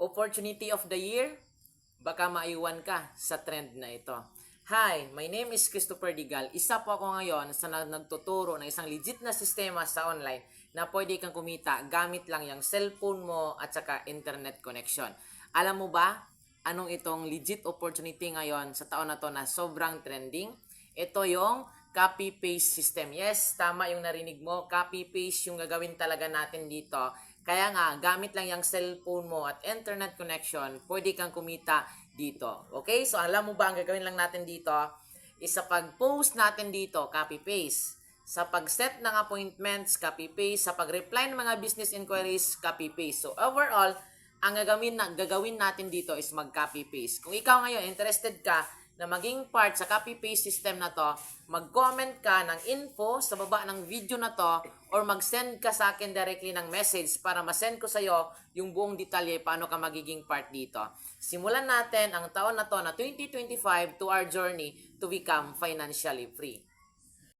Opportunity of the year? Baka maiwan ka sa trend na ito. Hi, my name is Christopher Digal. Isa po ako ngayon sa nagtuturo ng isang legit na sistema sa online na pwede kang kumita gamit lang yung cellphone mo at saka internet connection. Alam mo ba anong itong legit opportunity ngayon sa taon na to na sobrang trending? Ito yung copy-paste system. Yes, tama yung narinig mo. Copy-paste yung gagawin talaga natin dito. Kaya nga, gamit lang yung cellphone mo at internet connection, pwede kang kumita dito. Okay? So, alam mo ba ang gagawin lang natin dito? Isa pag-post natin dito, copy-paste. Sa pag-set ng appointments, copy-paste. Sa pag-reply ng mga business inquiries, copy-paste. So, overall, ang gagawin natin dito is mag-copy-paste. Kung ikaw ngayon interested ka na maging part sa copy-paste system na to, mag-comment ka ng info sa baba ng video na to or mag-send ka sa akin directly ng message para ma-send ko sa'yo yung buong detalye paano ka magiging part dito. Simulan natin ang taon na to na 2025 to our journey to become financially free.